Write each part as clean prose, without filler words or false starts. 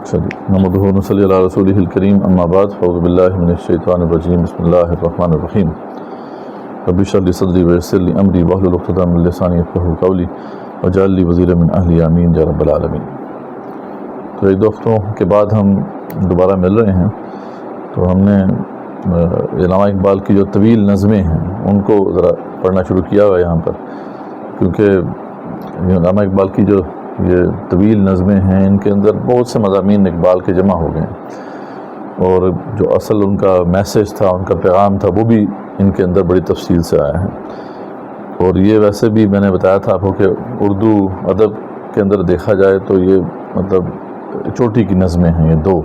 نحمدہ و نصلی علی رسولہ الکریم اما بعد اعوذ باللہ من الشیطان الرجیم بسم اللہ الرحمن الرحیم رب اشرح لی صدری ویسر لی امری واحلل عقدۃ من لسانی یفقہوا قولی واجعل لی وزیرا من اہلی آمین یا رب العالمین۔ تو ایک دو ہفتوں کے بعد ہم دوبارہ مل رہے ہیں، تو ہم نے علامہ اقبال کی جو طویل نظمیں ہیں ان کو ذرا پڑھنا شروع کیا ہوا ہے یہاں پر، کیونکہ علامہ اقبال کی جو یہ طویل نظمیں ہیں ان کے اندر بہت سے مضامین اقبال کے جمع ہو گئے ہیں، اور جو اصل ان کا میسج تھا، ان کا پیغام تھا، وہ بھی ان کے اندر بڑی تفصیل سے آیا ہے۔ اور یہ ویسے بھی میں نے بتایا تھا آپ کو کہ اردو ادب کے اندر دیکھا جائے تو یہ مطلب چوٹی کی نظمیں ہیں، یہ دو،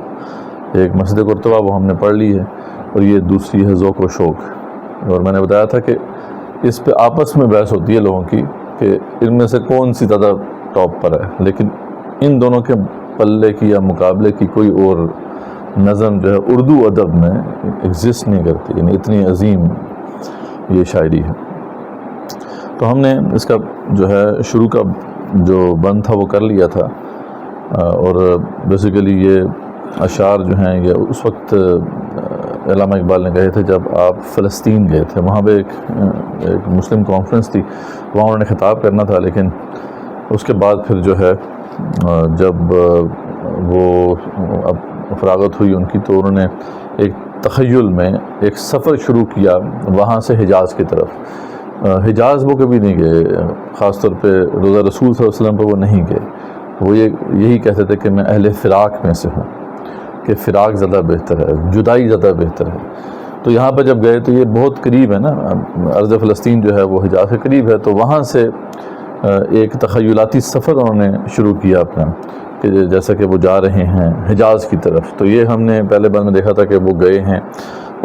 ایک مسجد قرطبہ وہ ہم نے پڑھ لی ہے، اور یہ دوسری ہے ذوق و شوق۔ اور میں نے بتایا تھا کہ اس پہ آپس میں بحث ہوتی ہے لوگوں کی کہ ان میں سے کون سی زیادہ ٹاپ پر ہے، لیکن ان دونوں کے پلے کی یا مقابلے کی کوئی اور نظم جو ہے اردو ادب میں ایگزسٹ نہیں کرتی، یعنی اتنی عظیم یہ شاعری ہے۔ تو ہم نے اس کا جو ہے شروع کا جو بند تھا وہ کر لیا تھا، اور بیسیکلی یہ اشعار جو ہیں یہ اس وقت علامہ اقبال نے کہے تھے جب آپ فلسطین گئے تھے، وہاں پہ ایک مسلم کانفرنس تھی، وہاں انہوں نے خطاب کرنا تھا، لیکن اس کے بعد پھر جو ہے جب وہ اب فراغت ہوئی ان کی تو انہوں نے ایک تخیل میں ایک سفر شروع کیا وہاں سے حجاز کی طرف۔ حجاز وہ کبھی نہیں گئے، خاص طور پہ روضہ رسول صلی اللہ علیہ وسلم پہ وہ نہیں گئے، وہ یہی کہتے تھے کہ میں اہل فراق میں سے ہوں، کہ فراق زیادہ بہتر ہے، جدائی زیادہ بہتر ہے۔ تو یہاں پہ جب گئے تو یہ بہت قریب ہے نا، ارض فلسطین جو ہے وہ حجاز کے قریب ہے، تو وہاں سے ایک تخیلاتی سفر انہوں نے شروع کیا اپنا، کہ جیسا کہ وہ جا رہے ہیں حجاز کی طرف۔ تو یہ ہم نے پہلے بار میں دیکھا تھا کہ وہ گئے ہیں،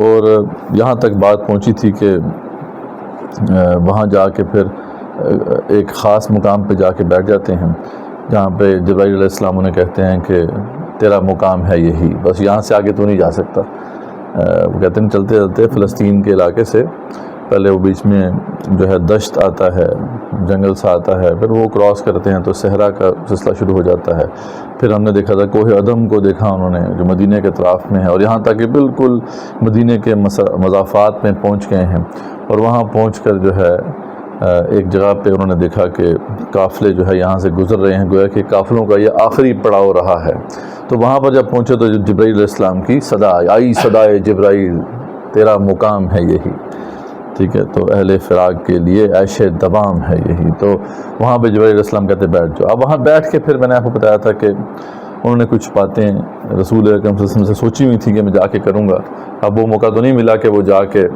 اور یہاں تک بات پہنچی تھی کہ وہاں جا کے پھر ایک خاص مقام پہ جا کے بیٹھ جاتے ہیں، جہاں پہ جبرائیل علیہ السلام انہیں کہتے ہیں کہ تیرا مقام ہے یہی، بس یہاں سے آگے تو نہیں جا سکتا۔ وہ کہتے ہیں چلتے چلتے فلسطین کے علاقے سے پہلے وہ بیچ میں جو ہے دشت آتا ہے، جنگل سا آتا ہے، پھر وہ کراس کرتے ہیں تو صحرا کا سلسلہ شروع ہو جاتا ہے۔ پھر ہم نے دیکھا تھا کوہ عدم کو دیکھا انہوں نے جو مدینہ کے اطراف میں ہے، اور یہاں تک کہ بالکل مدینہ کے مضافات میں پہنچ گئے ہیں، اور وہاں پہنچ کر جو ہے ایک جگہ پہ انہوں نے دیکھا کہ قافلے جو ہے یہاں سے گزر رہے ہیں، گویا کہ قافلوں کا یہ آخری پڑاؤ رہا ہے۔ تو وہاں پر جب پہنچے تو جبرائیل علیہ السلام کی صدا آئی، صدائے جبرائیل تیرا مقام ہے یہی، ٹھیک ہے، تو اہل فراق کے لیے عیش دوام ہے یہی۔ تو وہاں پہ جبرائیل علیہ السلام کہتے بیٹھ جاؤ۔ اب وہاں بیٹھ کے پھر میں نے آپ کو بتایا تھا کہ انہوں نے کچھ باتیں رسول اکرم صلی اللہ علیہ وسلم سے سوچی ہوئی تھی کہ میں جا کے کروں گا، اب وہ موقع تو نہیں ملا کہ وہ جا کے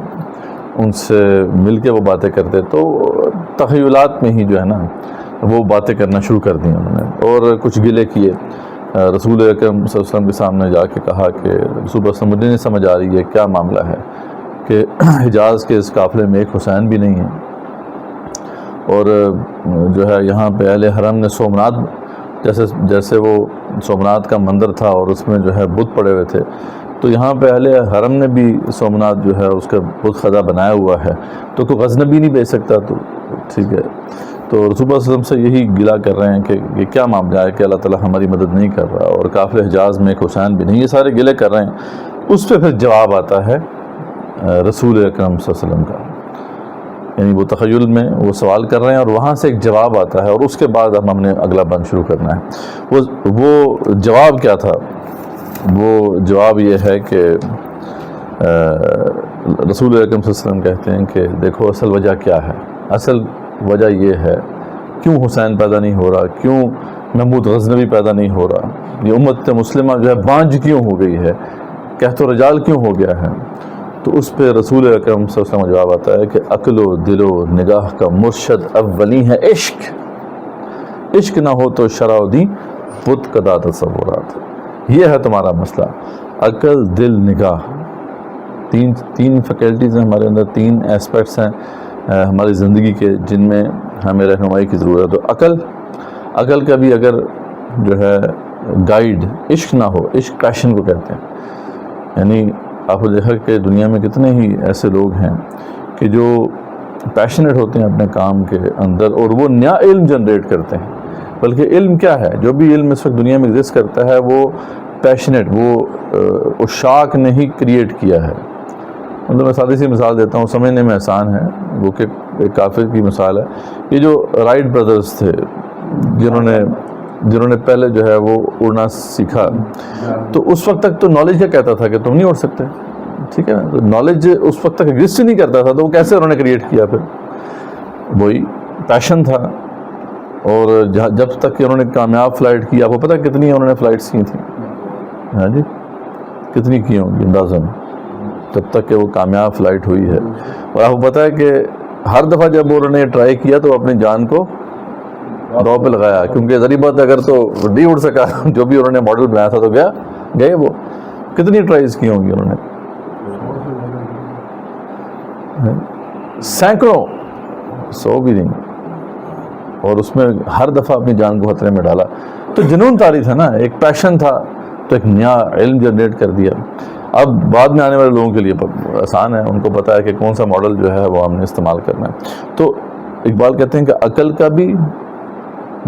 ان سے مل کے وہ باتیں کرتے، تو تخیلات میں ہی جو ہے نا وہ باتیں کرنا شروع کر دی انہوں نے، اور کچھ گلے کیے رسول اکرم صلی اللہ علیہ وسلم کے سامنے جا کے کہا کہ رسول اللہ صلی اللہ علیہ وسلم مجھے نہیں سمجھ آ رہی ہے کیا معاملہ ہے کہ حجاز کے اس قافلے میں ایک حسین بھی نہیں ہے، اور جو ہے یہاں پہ اہل حرم نے سومنات جیسے وہ سومنات کا مندر تھا اور اس میں جو ہے بت پڑے ہوئے تھے، تو یہاں پہ اہل حرم نے بھی سومنات جو ہے اس کا بت خدا بنایا ہوا ہے، تو کوئی غزنبی نہیں بیچ سکتا، تو ٹھیک ہے۔ تو رسول اللہ صلی اللہ علیہ وسلم سے یہی گلا کر رہے ہیں کہ یہ کیا معاملہ ہے کہ اللہ تعالیٰ ہماری مدد نہیں کر رہا، اور قافلے حجاز میں ایک حسین بھی نہیں، یہ سارے گلے کر رہے ہیں۔ اس پہ پھر جواب آتا ہے رسول اکرم صلی اللہ علیہ وسلم کا، یعنی وہ تخیل میں وہ سوال کر رہے ہیں اور وہاں سے ایک جواب آتا ہے، اور اس کے بعد ہم نے اگلا بند شروع کرنا ہے۔ وہ جواب کیا تھا؟ وہ جواب یہ ہے کہ رسول اکرم صلی اللہ علیہ وسلم کہتے ہیں کہ دیکھو اصل وجہ کیا ہے، اصل وجہ یہ ہے کیوں حسین پیدا نہیں ہو رہا، کیوں محمود غزنوی پیدا نہیں ہو رہا، یہ امت مسلمہ جو ہے بانج کیوں ہو گئی ہے، قحط و رجال کیوں ہو گیا ہے۔ تو اس پہ رسول اکرم صلی اللہ علیہ وسلم جواب آتا ہے کہ عقل و دل و نگاہ کا مرشد اولی ہے عشق، عشق نہ ہو تو شرع و دین بت قدا تصورات۔ یہ ہے تمہارا مسئلہ، عقل دل نگاہ، تین فیکلٹیز ہیں ہمارے اندر، تین ایسپیکٹس ہیں ہماری زندگی کے جن میں ہمیں رہنمائی کی ضرورت ہے۔ عقل کا بھی اگر جو ہے گائیڈ عشق نہ ہو، عشق پیشن کو کہتے ہیں، یعنی آپ نے دیکھا کہ دنیا میں کتنے ہی ایسے لوگ ہیں کہ جو پیشنیٹ ہوتے ہیں اپنے کام کے اندر، اور وہ نیا علم جنریٹ کرتے ہیں، بلکہ علم کیا ہے، جو بھی علم اس وقت دنیا میں ایگزسٹ کرتا ہے وہ پیشنیٹ، وہ عشاق نے ہی کریٹ کیا ہے. مطلب میں سادی سی مثال دیتا ہوں، سمجھنے میں آسان ہے، وہ کہ ایک کافر کی مثال ہے. یہ جو رائٹ برادرز تھے جنہوں نے پہلے جو ہے وہ اڑنا سیکھا، تو اس وقت تک تو نالج کیا کہتا تھا کہ تم نہیں اڑ سکتے، ٹھیک ہے نا. تو نالج اس وقت تک ایگزسٹ نہیں کرتا تھا، تو وہ کیسے انہوں نے کریٹ کیا؟ پھر وہی پیشن تھا. اور جب تک کہ انہوں نے کامیاب فلائٹ کی، آپ کو پتہ کتنی انہوں نے فلائٹس کی تھیں؟ ہاں جی، کتنی کی ہوں گی اندازہ میں، جب تک کہ وہ کامیاب فلائٹ ہوئی ہے. اور آپ کو پتہ ہے کہ ہر دفعہ جب انہوں نے ٹرائی کیا تو اپنی جان کو دو پہ لگایا، کیونکہ ذریعہ بات اگر تو نہیں اڑ سکا جو بھی انہوں نے ماڈل بنایا تھا تو گئے. وہ کتنی ٹرائیز کی ہوں گی انہوں نے؟ سینکڑوں، 100 بھی نہیں. اور اس میں ہر دفعہ اپنی جان کو خطرے میں ڈالا. تو جنون طاری تھا نا، ایک پیشن تھا، تو ایک نیا علم جنریٹ کر دیا. اب بعد میں آنے والے لوگوں کے لیے آسان ہے، ان کو پتہ ہے کہ کون سا ماڈل جو ہے وہ ہم نے استعمال کرنا ہے. تو اقبال کہتے ہیں کہ عقل کا بھی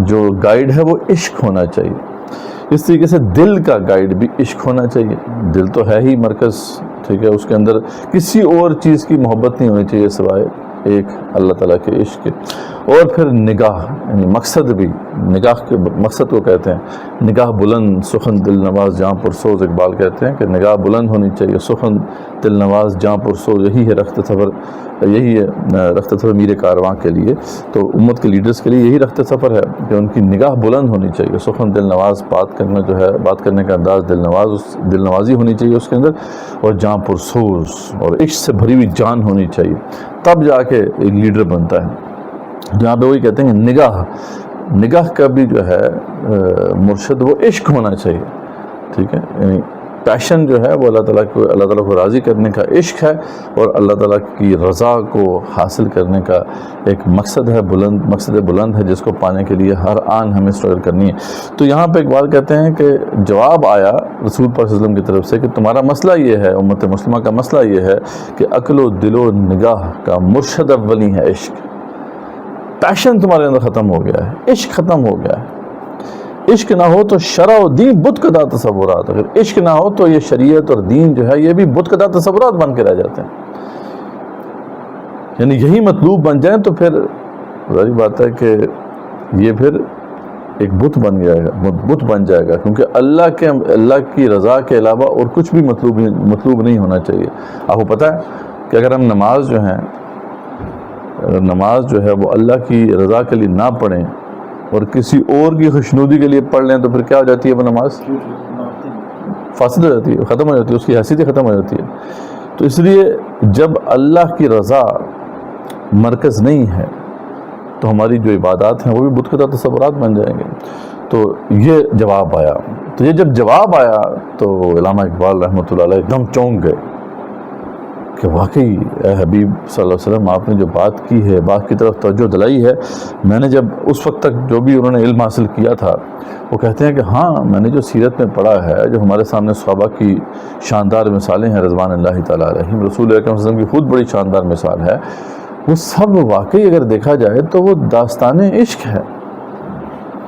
جو گائیڈ ہے وہ عشق ہونا چاہیے. اس طریقے سے دل کا گائیڈ بھی عشق ہونا چاہیے. دل تو ہے ہی مرکز، ٹھیک ہے، اس کے اندر کسی اور چیز کی محبت نہیں ہونی چاہیے سوائے ایک اللہ تعالیٰ کے عشق کے. اور پھر نگاہ، یعنی مقصد بھی، نگاہ کے مقصد کو کہتے ہیں نگاہ بلند سخن دل نواز جہاں پرسوز. اقبال کہتے ہیں کہ نگاہ بلند ہونی چاہیے، سخن دل نواز جہاں پرسوز. یہی ہے رخت سفر میر کارواں کے لیے. تو امت کے لیڈرز کے لیے یہی رخت سفر ہے کہ ان کی نگاہ بلند ہونی چاہیے، سخن دل نواز. بات کرنا جو ہے، بات کرنے کا انداز دل نوازی ہونی چاہیے اس کے اندر، اور جہاں پرسوز اور عشق سے بھری ہوئی جان ہونی چاہیے. تب جا کے ایک لیڈر بنتا ہے. جہاں پہ وہی کہتے ہیں کہ نگاہ کا بھی جو ہے مرشد وہ عشق ہونا چاہیے، ٹھیک ہے. یعنی پیشن جو ہے وہ اللہ تعالیٰ کو راضی کرنے کا عشق ہے، اور اللہ تعالیٰ کی رضا کو حاصل کرنے کا ایک مقصد بلند ہے جس کو پانے کے لیے ہر آن ہمیں اسٹرگل کرنی ہے. تو یہاں پہ اقبال کہتے ہیں کہ جواب آیا رسول پاک صلی اللہ علیہ وسلم کی طرف سے کہ تمہارا مسئلہ یہ ہے، امت مسلمہ کا مسئلہ یہ ہے کہ عقل و دل و نگاہ کا مرشد اولی ہے عشق. پیشن تمہارے اندر ختم ہو گیا ہے، عشق ختم ہو گیا ہے. عشق نہ ہو تو شرع و دین بت کدہ تصورات. اگر عشق نہ ہو تو یہ شریعت اور دین جو ہے یہ بھی بت کدہ تصورات بن کے رہ جاتے ہیں. یعنی یہی مطلوب بن جائیں تو پھر ظاہر بات ہے کہ یہ پھر ایک بت بن جائے گا، کیونکہ اللہ کی رضا کے علاوہ اور کچھ بھی مطلوب نہیں ہونا چاہیے. آپ کو پتہ ہے کہ اگر ہم نماز جو ہے وہ اللہ کی رضا کے لیے نہ پڑھیں اور کسی اور کی خوشنودی کے لیے پڑھ لیں تو پھر کیا ہو جاتی ہے؟ وہ نماز فاسد ہو جاتی ہے، ختم ہو جاتی ہے، اس کی حیثیت ہی ختم ہو جاتی ہے. تو اس لیے جب اللہ کی رضا مرکز نہیں ہے تو ہماری جو عبادات ہیں وہ بھی بت کدہ تصورات بن جائیں گے. تو یہ جواب آیا. تو یہ جب جواب آیا تو علامہ اقبال رحمۃ اللہ علیہ ایک دم چونک گئے کہ واقعی اے حبیب صلی اللہ علیہ وسلم آپ نے جو بات کی ہے، بات کی طرف توجہ دلائی ہے. میں نے جب اس وقت تک جو بھی انہوں نے علم حاصل کیا تھا وہ کہتے ہیں کہ ہاں میں نے جو سیرت میں پڑھا ہے، جو ہمارے سامنے صحابہ کی شاندار مثالیں ہیں رضوان اللہ تعالیٰ علیہم، رسول اکرم صلی اللہ علیہ وسلم کی خود بڑی شاندار مثال ہے، وہ سب واقعی اگر دیکھا جائے تو وہ داستان عشق ہے.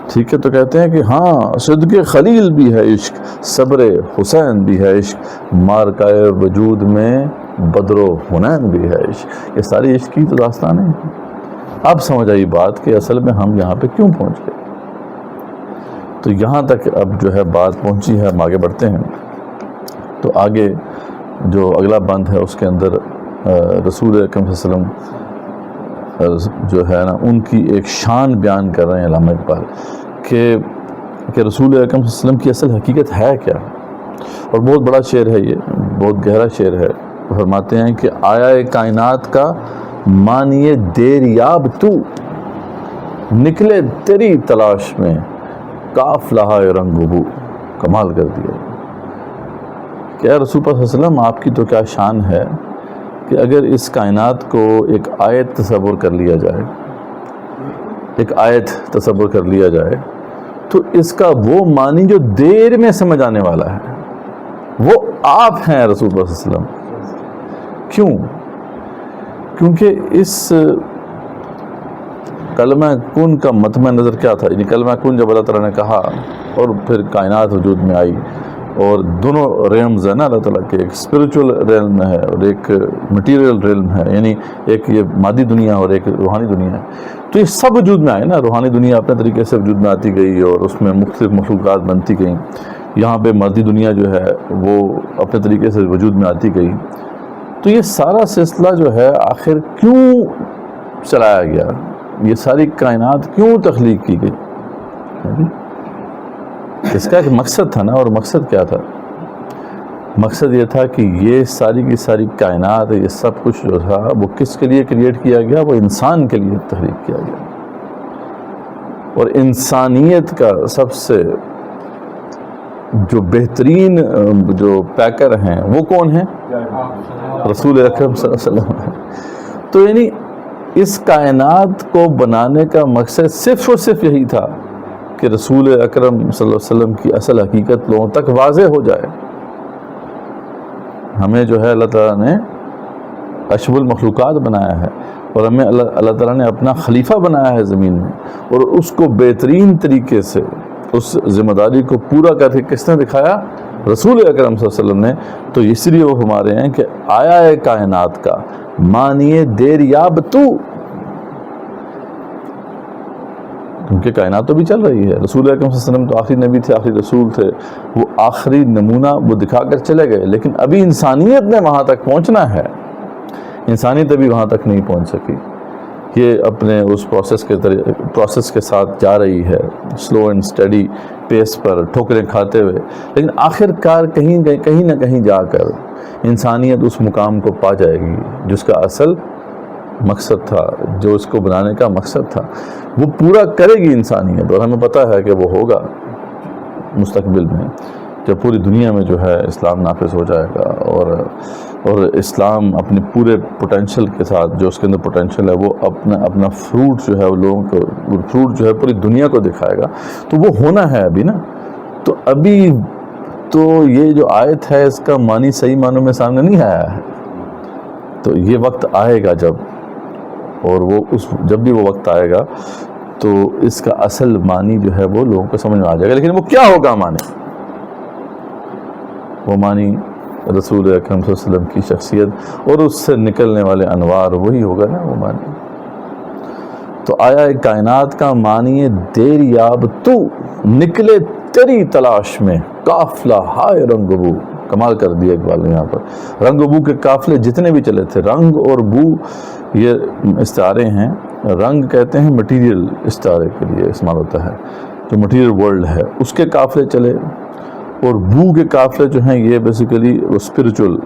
ٹھیک ہے، تو کہتے ہیں کہ ہاں صدق خلیل بھی ہے عشق، صبر حسین بھی ہے عشق، مارکائے وجود میں بدر و حنین بھی ہے عشق. یہ ساری عشق کی تو داستانیں ہیں. اب سمجھ آئی بات کہ اصل میں ہم یہاں پہ کیوں پہنچ گئے. تو یہاں تک اب جو ہے بات پہنچی ہے، ہم آگے بڑھتے ہیں. تو آگے جو اگلا بند ہے اس کے اندر رسول اکرم صلی اللہ علیہ وسلم جو ہے نا ان کی ایک شان بیان کر رہے ہیں علامہ اقبال کہ رسول اکرم صلی اللہ علیہ وسلم کی اصل حقیقت ہے کیا. اور بہت بڑا شعر ہے، یہ بہت گہرا شعر ہے. فرماتے ہیں کہ آیا کائنات کا معنی دیر یاب تو، نکلے تیری تلاش میں کاف لہا رنگ بو. کمال کر دیا کہ اے رسول اللہ صلی اللہ علیہ وسلم آپ کی تو کیا شان ہے کہ اگر اس کائنات کو ایک آیت تصور کر لیا جائے تو اس کا وہ معنی جو دیر میں سمجھ آنے والا ہے وہ آپ ہیں رسول اللہ صلی اللہ علیہ وسلم. کیوں؟ کیونکہ اس کلمہ کن کا مطمع نظر کیا تھا؟ یعنی کلمہ کن جب اللہ تعالیٰ نے کہا اور پھر کائنات وجود میں آئی اور دونوں ریلمز ہیں نا اللہ تعالیٰ کے، ایک اسپریچول ریلم ہے اور ایک مٹیریل ریلم ہے، یعنی ایک یہ مادی دنیا اور ایک روحانی دنیا ہے. تو یہ سب وجود میں آئے نا، روحانی دنیا اپنے طریقے سے وجود میں آتی گئی اور اس میں مختلف مخلوقات بنتی گئیں. یہاں پہ مادی دنیا جو ہے وہ اپنے طریقے سے وجود میں آتی گئی. تو یہ سارا سلسلہ جو ہے آخر کیوں چلایا گیا؟ یہ ساری کائنات کیوں تخلیق کی گئی؟ اس کا ایک مقصد تھا نا، اور مقصد کیا تھا؟ مقصد یہ تھا کہ یہ ساری کی ساری کائنات، یہ سب کچھ جو تھا وہ کس کے لیے کریٹ کیا گیا؟ وہ انسان کے لیے تخلیق کیا گیا. اور انسانیت کا سب سے جو بہترین جو پیکر ہیں وہ کون ہیں؟ رسول اکرم صلی اللہ علیہ وسلم. تو یعنی اس کائنات کو بنانے کا مقصد صرف اور صرف یہی تھا کہ رسول اکرم صلی اللہ علیہ وسلم کی اصل حقیقت لوگوں تک واضح ہو جائے. ہمیں جو ہے اللہ تعالیٰ نے اشرف المخلوقات بنایا ہے اور ہمیں اللہ تعالیٰ نے اپنا خلیفہ بنایا ہے زمین میں، اور اس کو بہترین طریقے سے اس ذمہ داری کو پورا کر کے کس نے دکھایا؟ رسول اکرم صلی اللہ علیہ وسلم نے. تو اس لیے وہ ہمارے ہیں کہ آیا ہے کائنات کا مانیے دیر یاب تو، کیونکہ کائنات تو بھی چل رہی ہے. رسول اکرم صلی اللہ علیہ وسلم تو آخری نبی تھے، آخری رسول تھے، وہ آخری نمونہ وہ دکھا کر چلے گئے. لیکن ابھی انسانیت نے وہاں تک پہنچنا ہے. انسانیت ابھی وہاں تک نہیں پہنچ سکی. یہ اپنے اس پروسیس کے ساتھ جا رہی ہے، سلو اینڈ اسٹڈی پیس پر ٹھوکریں کھاتے ہوئے. لیکن آخر کار کہیں نہ کہیں جا کر انسانیت اس مقام کو پا جائے گی جس کا اصل مقصد تھا، جو اس کو بنانے کا مقصد تھا وہ پورا کرے گی انسانیت. اور ہمیں پتہ ہے کہ وہ ہوگا مستقبل میں، جب پوری دنیا میں جو ہے اسلام نافذ ہو جائے گا اور اسلام اپنے پورے پوٹینشل کے ساتھ، جو اس کے اندر پوٹینشل ہے، وہ اپنا فروٹ جو ہے وہ لوگوں کو فروٹ جو ہے پوری دنیا کو دکھائے گا. تو وہ ہونا ہے ابھی نا. تو ابھی تو یہ جو آیت ہے اس کا معنی صحیح معنوں میں سامنے نہیں آیا ہے. تو یہ وقت آئے گا جب، اور وہ جب بھی وہ وقت آئے گا تو اس کا اصل معنی جو ہے وہ لوگوں کو سمجھ میں آ جائے گا. لیکن وہ کیا ہوگا معنی؟ وہ معنی رسول اکرم صلی اللہ علیہ وسلم کی شخصیت اور اس سے نکلنے والے انوار، وہی ہوگا نا وہ معنی. تو آیا کائنات کا معنی دیر یاب تو، نکلے تیری تلاش میں قافلہ ہائے رنگ بو. کمال کر دیا اقبال نے یہاں پر. رنگ و بو کے قافلے جتنے بھی چلے تھے، رنگ اور بو یہ استعارے ہیں. رنگ کہتے ہیں مٹیریل استعارے کے لیے استعمال ہوتا ہے، جو مٹیریل ورلڈ ہے اس کے قافلے چلے، اور بو کے قافلے جو ہیں یہ بیسیکلی وہ اسپریچول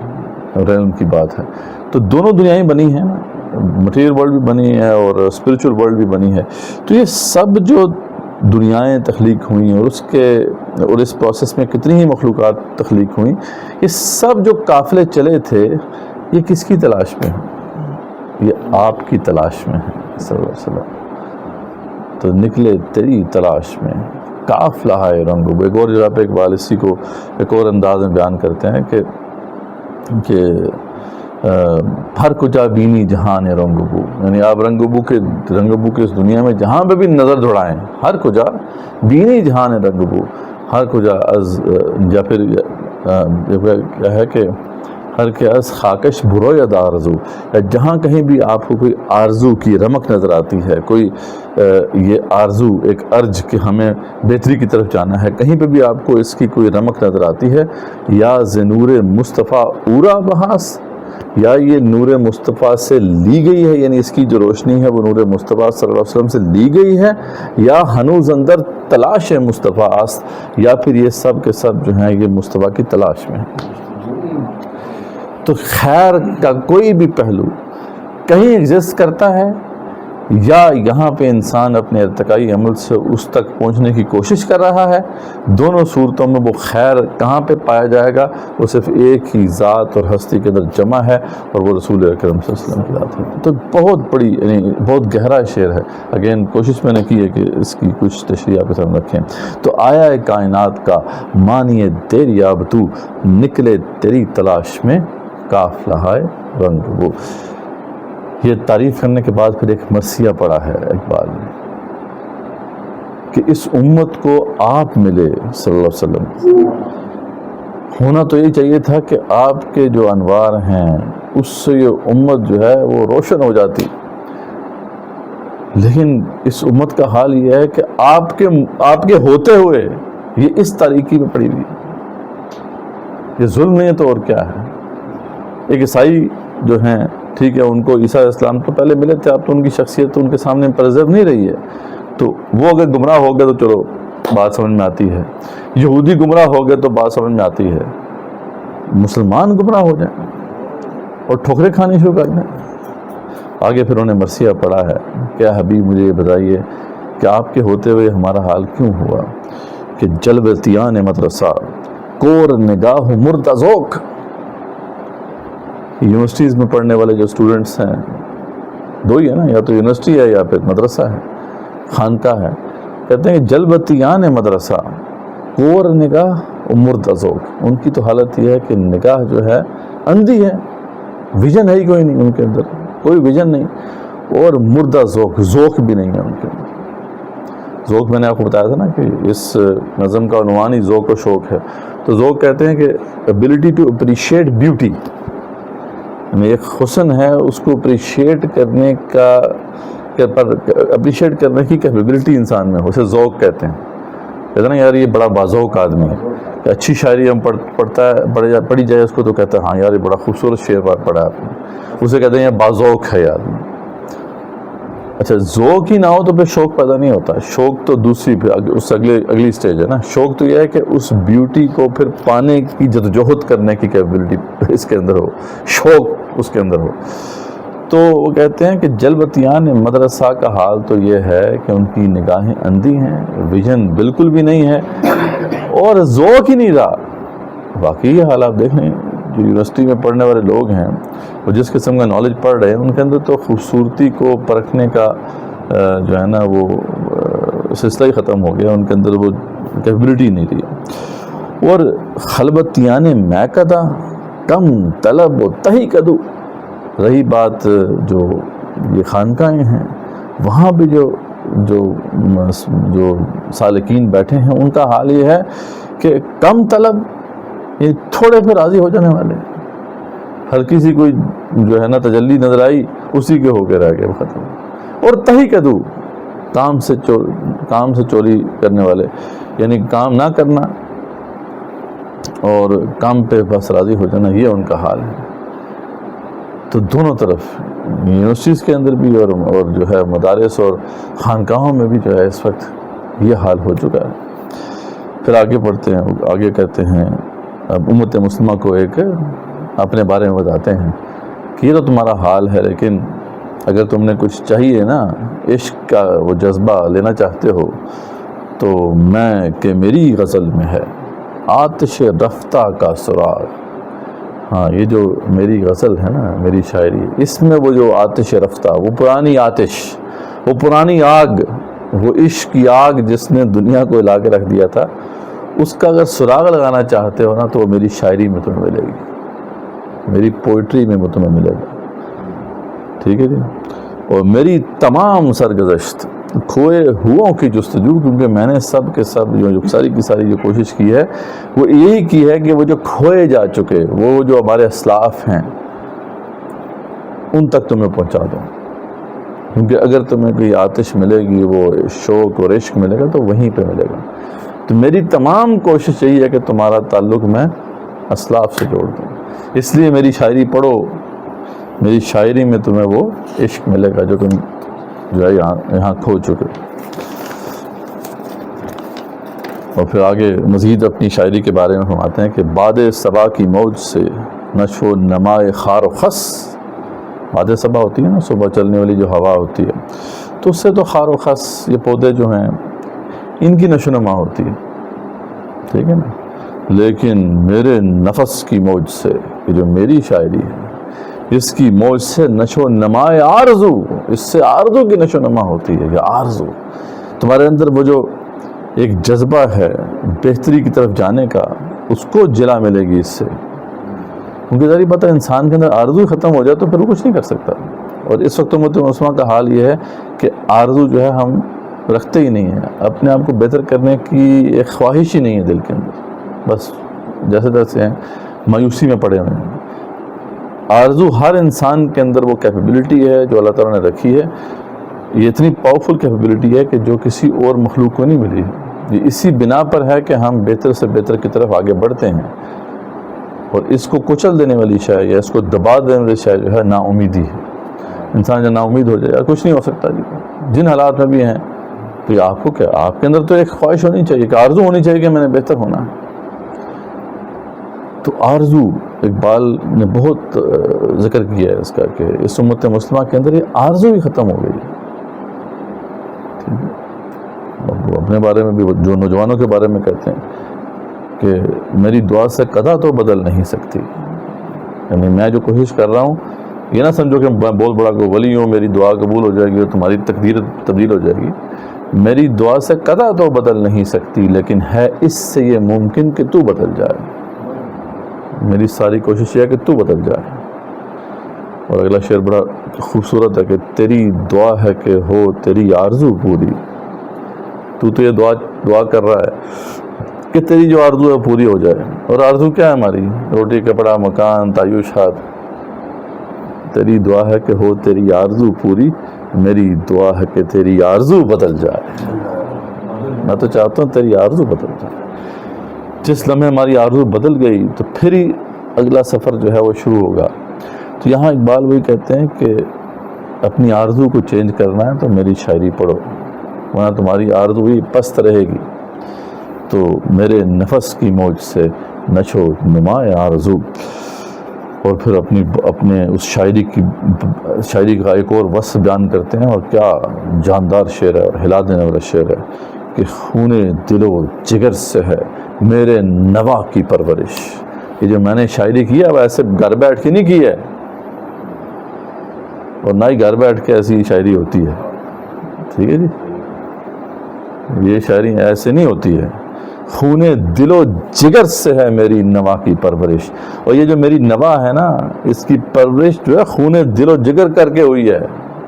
ریلم کی بات ہے. تو دونوں دنیایں بنی ہیں نا، مٹیریل ورلڈ بھی بنی ہے اور اسپریچول ورلڈ بھی بنی ہے. تو یہ سب جو دنیایں تخلیق ہوئیں اور اس پروسیس میں کتنی ہی مخلوقات تخلیق ہوئیں، یہ سب جو قافلے چلے تھے یہ کس کی تلاش میں ہیں؟ یہ آپ کی تلاش میں ہیں صلی اللہ علیہ وسلم. تو نکلے تیری تلاش میں قافلہ ہے رنگ. ایک اور جگہ پہ اقبال اسی کو ایک اور انداز میں بیان کرتے ہیں کہ ہر کجا بینی جہان رنگ بو، یعنی آپ رنگ بو کے اس دنیا میں جہاں پہ بھی نظر دوڑائیں، ہر کجا بینی جہان رنگ بو، ہر کجا از یا پھر کیا ہے کہ ہر کے از خاکش برو یا آرزو، یا جہاں کہیں بھی آپ کو کوئی آرزو کی رمق نظر آتی ہے، کوئی یہ آرزو ایک ارج کہ ہمیں بہتری کی طرف جانا ہے، کہیں پہ بھی آپ کو اس کی کوئی رمق نظر آتی ہے، یا زنور مصطفیٰ اورا بحاس، یا یہ نور مصطفیٰ سے لی گئی ہے، یعنی اس کی جو روشنی ہے وہ نور مصطفیٰ صلی اللہ علیہ وسلم سے لی گئی ہے، یا ہنوز اندر تلاش ہے مصطفیٰ آست، یا پھر یہ سب کے سب جو ہیں یہ مصطفیٰ کی تلاش میں ہیں. تو خیر کا کوئی بھی پہلو کہیں ایگزسٹ کرتا ہے، یا یہاں پہ انسان اپنے ارتقائی عمل سے اس تک پہنچنے کی کوشش کر رہا ہے. دونوں صورتوں میں وہ خیر کہاں پہ پایا جائے گا؟ وہ صرف ایک ہی ذات اور ہستی کے اندر جمع ہے، اور وہ رسول اکرم صلی اللہ علیہ وسلم کی ذات ہے. تو بہت بڑی یعنی بہت گہرا شعر ہے. اگین کوشش میں نے کی ہے کہ اس کی کچھ تشریح آپ کے سامنے رکھیں. تو آیا ہے کائنات کا معنی دیر یاب تو، نکلے تیری تلاش میں قافلہ ہے رنگ وہ. یہ تعریف کرنے کے بعد پھر ایک مرثیہ پڑا ہے اقبال نے کہ اس امت کو آپ ملے صلی اللہ علیہ وسلم، ہونا تو یہ چاہیے تھا کہ آپ کے جو انوار ہیں اس سے یہ امت جو ہے وہ روشن ہو جاتی، لیکن اس امت کا حال یہ ہے کہ آپ کے ہوتے ہوئے یہ اس تاریکی میں پڑی ہوئی ہے۔ یہ ظلم نہیں ہے تو اور کیا ہے؟ ایک عیسائی جو ہیں، ٹھیک ہے، ان کو عیسیٰ علیہ السلام تو پہلے ملے تھے، اب تو ان کی شخصیت تو ان کے سامنے پرزر نہیں رہی ہے، تو وہ اگر گمراہ ہو گئے تو چلو بات سمجھ میں آتی ہے، یہودی گمراہ ہو گئے تو بات سمجھ میں آتی ہے، مسلمان گمراہ ہو جائیں اور ٹھوکریں کھانی شروع کر دیں۔ آگے پھر انہیں مرثیہ پڑھا ہے، کیا حبیب مجھے یہ بتائیے کہ آپ کے ہوتے ہوئے ہمارا حال کیوں ہوا کہ جلوتیان مدرسہ کور نگاہ مرد ذوق۔ یونیورسٹیز میں پڑھنے والے جو اسٹوڈنٹس ہیں دو ہی ہے نا، یا تو یونیورسٹی ہے یا پھر مدرسہ ہے، خانقاہ ہے، کہتے ہیں کہ جلوتیان مدرسہ کور نگاہ مرد ذوق، ان کی تو حالت یہ ہے کہ نگاہ جو ہے اندھی ہے، ویژن ہے ہی کوئی نہیں ان کے اندر، کوئی ویژن نہیں، اور مردہ ذوق بھی نہیں ہے ان کے اندر۔ ذوق میں نے آپ کو بتایا تھا نا کہ اس نظم کا عنوان ہی ذوق و شوق ہے، تو ذوق کہتے ہیں کہ ابیلٹی ٹو اپریشیٹ بیوٹی، یعنی ایک حسن ہے اس کو اپریشیٹ کرنے کی کیپیبلٹی انسان میں، اسے ذوق کہتے ہیں۔ کہتے ہیں نا یار یہ بڑا باذوق آدمی ہے، کہ اچھی شاعری ہم پڑھی جائے اس کو تو کہتے ہیں ہاں یار یہ بڑا خوبصورت شعر پڑھا آپ نے، اسے کہتے ہیں یہ باذوق ہے آدمی۔ اچھا ذوق ہی نہ ہو تو پھر شوق پیدا نہیں ہوتا، شوق تو دوسری پھر اس اگلی سٹیج ہے نا، شوق تو یہ ہے کہ اس بیوٹی کو پھر پانے کی جدوجہد کرنے کی کیپیبلٹی اس کے اندر ہو، شوق اس کے اندر ہو۔ تو وہ کہتے ہیں کہ جلوتیان مدرسہ کا حال تو یہ ہے کہ ان کی نگاہیں اندھی ہیں، ویژن بالکل بھی نہیں ہے اور ذوق ہی نہیں رہا۔ واقعی یہ حال آپ دیکھ لیں، جو یونیورسٹی میں پڑھنے والے لوگ ہیں وہ جس قسم کا نالج پڑھ رہے ہیں، ان کے اندر تو خوبصورتی کو پرکھنے کا جو ہے نا وہ سلسلہ ہی ختم ہو گیا، ان کے اندر وہ کیپیبلٹی نہیں رہی۔ اور خلبتیان میکدہ کم طلب و تہی کدو، رہی بات جو یہ خانقاہیں ہیں وہاں بھی جو سالکین بیٹھے ہیں ان کا حال یہ ہے کہ کم طلب، یہ تھوڑے پہ راضی ہو جانے والے، ہلکی سی کوئی جو ہے نا تجلی نظر آئی اسی کے ہو کے رہ گئے، وہ ختم۔ اور تہی کدو، کام سے چوری کرنے والے، یعنی کام نہ کرنا اور کام پہ بس راضی ہو جانا، یہ ان کا حال ہے۔ تو دونوں طرف یونیورسٹیز کے اندر بھی اور جو ہے مدارس اور خانقاہوں میں بھی جو ہے اس وقت یہ حال ہو چکا ہے۔ پھر آگے پڑھتے ہیں، آگے کہتے ہیں اب امت مسلمہ کو ایک اپنے بارے میں بتاتے ہیں کہ یہ تو تمہارا حال ہے، لیکن اگر تم نے کچھ چاہیے نا، عشق کا وہ جذبہ لینا چاہتے ہو تو میں کہ میری غزل میں ہے آتش رفتہ کا سراغ۔ ہاں یہ جو میری غزل ہے نا، میری شاعری، اس میں وہ جو آتش رفتہ، وہ پرانی آتش، وہ پرانی آگ، وہ عشق کی آگ جس نے دنیا کو ہلا کے رکھ دیا تھا، اس کا اگر سراغ لگانا چاہتے ہو نا تو وہ میری شاعری میں تمہیں ملے گی، میری پوئٹری میں وہ تمہیں ملے گا، ٹھیک ہے جی۔ اور میری تمام سرگزشت کھوئے ہوں کی جستجو، کیونکہ میں نے سب کے سب جو ساری کی ساری جو کوشش کی ہے وہ یہی کی ہے کہ وہ جو کھوئے جا چکے، وہ جو ہمارے اسلاف ہیں ان تک تمہیں پہنچا دوں، کیونکہ اگر تمہیں کوئی آتش ملے گی، وہ شوق اور عشق ملے گا تو وہیں پہ ملے گا۔ تو میری تمام کوشش یہی ہے کہ تمہارا تعلق میں اسلاف سے جوڑ دوں، اس لیے میری شاعری پڑھو، میری شاعری میں تمہیں وہ عشق ملے گا جو تم جو ہے یہاں کھو چکے۔ اور پھر آگے مزید اپنی شاعری کے بارے میں فرماتے ہیں کہ باد صبا کی موج سے نشو و نمائے خار و خس، باد صبا ہوتی ہے نا صبح چلنے والی جو ہوا ہوتی ہے، تو اس سے تو خار و خس یہ پودے جو ہیں ان کی نشو و نما ہوتی ہے، ٹھیک ہے نا، لیکن میرے نفس کی موج سے، یہ جو میری شاعری ہے اس کی موج سے نشو و نمائے آرزو، اس سے آرزو کی نشو و نما ہوتی ہے۔ یہ آرزو تمہارے اندر وہ جو ایک جذبہ ہے بہتری کی طرف جانے کا، اس کو جلا ملے گی اس سے، کیونکہ ذرا پتہ انسان کے اندر آرزو ختم ہو جائے تو پھر وہ کچھ نہیں کر سکتا۔ اور اس وقت امت مسلمہ کا حال یہ ہے کہ آرزو جو ہے ہم رکھتے ہی نہیں ہیں، اپنے آپ کو بہتر کرنے کی ایک خواہش ہی نہیں ہے دل کے اندر، بس جیسے تیسے ہیں، مایوسی میں پڑے ہوئے ہیں. آرزو ہر انسان کے اندر وہ کیپیبلٹی ہے جو اللہ تعالیٰ نے رکھی ہے. یہ اتنی پاورفل کیپیبلٹی ہے کہ جو کسی اور مخلوق کو نہیں ملی ہے. یہ اسی بنا پر ہے کہ ہم بہتر سے بہتر کی طرف آگے بڑھتے ہیں. اور اس کو کچل دینے والی شے یا اس کو دبا دینے والی شے جو ہے نا امیدی ہے. انسان جب نا امید ہو جائے کچھ نہیں ہو سکتا جی. جن حالات میں بھی ہیں تو آپ کو کیا، آپ کے اندر تو ایک خواہش ہونی چاہیے، کہ آرزو ہونی چاہیے کہ میں نے بہتر ہونا ہے. تو آرزو اقبال نے بہت ذکر کیا ہے اس کا کہ اس امت مسلمہ کے اندر یہ آرزو ہی ختم ہو گئی. اپنے بارے میں بھی جو نوجوانوں کے بارے میں کہتے ہیں کہ میری دعا سے قضا تو بدل نہیں سکتی. یعنی میں جو کوشش کر رہا ہوں، یہ نہ سمجھو کہ میں بہت بڑا کوئی ولی ہوں، میری دعا قبول ہو جائے گی اور تمہاری تقدیر تبدیل ہو جائے گی. میری دعا سے قضا تو بدل نہیں سکتی، لیکن ہے اس سے یہ ممکن کہ تو بدل جائے. میری ساری کوشش یہ ہے کہ تو بدل جائے. اور اگلا شعر بڑا خوبصورت ہے کہ تیری دعا ہے کہ ہو تیری آرزو پوری. تو یہ دعا کر رہا ہے کہ تیری جو آرزو ہے پوری ہو جائے. اور آرزو کیا ہے ہماری؟ روٹی کپڑا مکان تعیشات. تیری دعا ہے کہ ہو تیری آرزو پوری، میری دعا ہے کہ تیری آرزو بدل جائے. میں تو چاہتا ہوں تیری آرزو بدل جائے. جس لمحے ہماری آرزو بدل گئی تو پھر ہی اگلا سفر جو ہے وہ شروع ہوگا. تو یہاں اقبال وہی کہتے ہیں کہ اپنی آرزو کو چینج کرنا ہے تو میری شاعری پڑھو، ورنہ تمہاری آرزو ہی پست رہے گی. تو میرے نفس کی موج سے نچو نمائے آرزو. اور پھر اپنے اس شاعری کا ایک اور وصف بیان کرتے ہیں، اور کیا جاندار شعر ہے اور ہلا دینے والا شعر ہے کہ خون دل و جگر سے ہے میرے نوا کی پرورش. یہ جو میں نے شاعری کی ہے وہ ایسے گھر بیٹھ کے نہیں کی ہے، اور نہ ہی گھر بیٹھ کے ایسی شاعری ہوتی ہے. ٹھیک ہے جی، یہ شاعری ایسے نہیں ہوتی ہے. خون دل و جگر سے ہے میری نوا کی پرورش. اور یہ جو میری نوا ہے نا، اس کی پرورش جو ہے خون دل و جگر کر کے ہوئی ہے.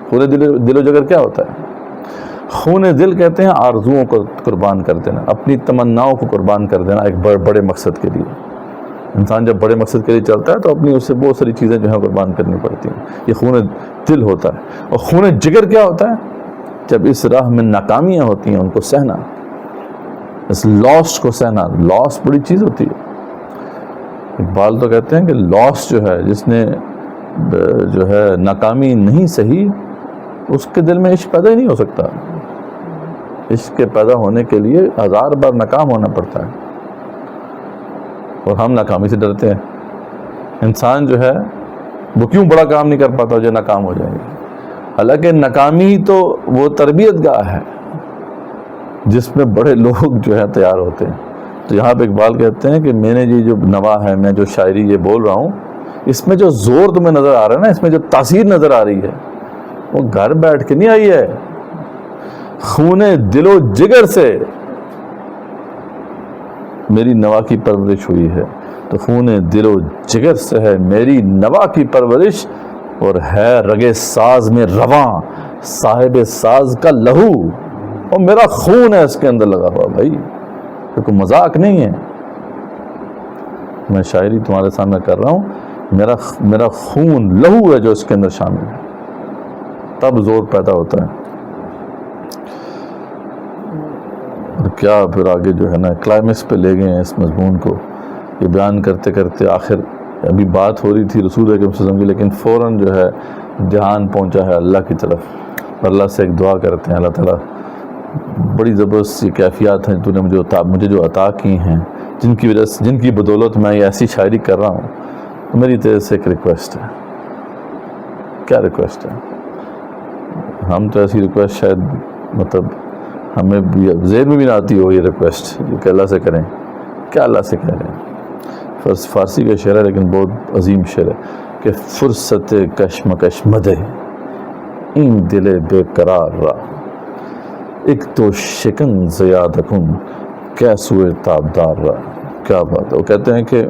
خون دل و جگر کیا ہوتا ہے؟ خون دل کہتے ہیں آرزوؤں کو قربان کر دینا، اپنی تمناؤں کو قربان کر دینا ایک بڑے مقصد کے لیے. انسان جب بڑے مقصد کے لیے چلتا ہے تو اپنی اس سے بہت ساری چیزیں جو ہیں قربان کرنی پڑتی ہیں. یہ خون دل ہوتا ہے. اور خون جگر کیا ہوتا ہے؟ جب اس راہ میں ناکامیاں ہوتی ہیں ان کو سہنا، اس لاس کو سہنا. لاس بڑی چیز ہوتی ہے. اقبال تو کہتے ہیں کہ لاس جو ہے، جس نے جو ہے ناکامی نہیں سہی، اس کے دل میں عشق پیدا ہی نہیں ہو سکتا. عشق کے پیدا ہونے کے لیے 1000 بار ناکام ہونا پڑتا ہے، اور ہم ناکامی سے ڈرتے ہیں. انسان جو ہے وہ کیوں بڑا کام نہیں کر پاتا جو ناکام ہو جائے گا؟ حالانکہ ناکامی تو وہ تربیت گاہ ہے جس میں بڑے لوگ جو ہے تیار ہوتے ہیں. تو یہاں پہ اقبال کہتے ہیں کہ میں نے یہ جو نوا ہے، میں جو شاعری یہ بول رہا ہوں، اس میں جو زور تمہیں نظر آ رہا ہے نا، اس میں جو تاثیر نظر آ رہی ہے، وہ گھر بیٹھ کے نہیں آئی ہے. خون دل و جگر سے میری نوا کی پرورش ہوئی ہے. تو خون دل و جگر سے ہے میری نوا کی پرورش، اور ہے رگے ساز میں رواں صاحب ساز کا لہو. اور میرا خون ہے اس کے اندر لگا ہوا بھائی، تو کوئی مذاق نہیں ہے. میں شاعری تمہارے سامنے کر رہا ہوں، میرا خون لہو ہے جو اس کے اندر شامل ہے، تب زور پیدا ہوتا ہے. اور کیا پھر آگے جو ہے نا کلائمیکس پہ لے گئے ہیں اس مضمون کو. یہ بیان کرتے کرتے آخر ابھی بات ہو رہی تھی رسول اکرم صلی اللہ علیہ وسلم کی، لیکن فوراً جو ہے دھیان پہنچا ہے اللہ کی طرف. اور اللہ سے ایک دعا کرتے ہیں، اللہ تعالیٰ بڑی زبردست سی کیفیات ہیں تو نے مجھے جو عطا کی ہیں، جن کی وجہ سے، جن کی بدولت میں یہ ایسی شاعری کر رہا ہوں. تو میری طرف سے ایک ریکویسٹ ہے. کیا ریکویسٹ ہے؟ ہم تو ایسی ریکویسٹ شاید مطلب ہمیں بھی ذہن میں بھی نہ آتی ہو یہ ریکویسٹ کہ اللہ سے کریں. کیا اللہ سے کہہ رہے ہیں؟ فارسی کا شعر ہے لیکن بہت عظیم شعر ہے کہ فرصت کشمکش مدے این دل بے قرار را، ایک تو شکن زیادہ کن کیسوئے تابدار را. کیا بات ہے. وہ کہتے ہیں کہ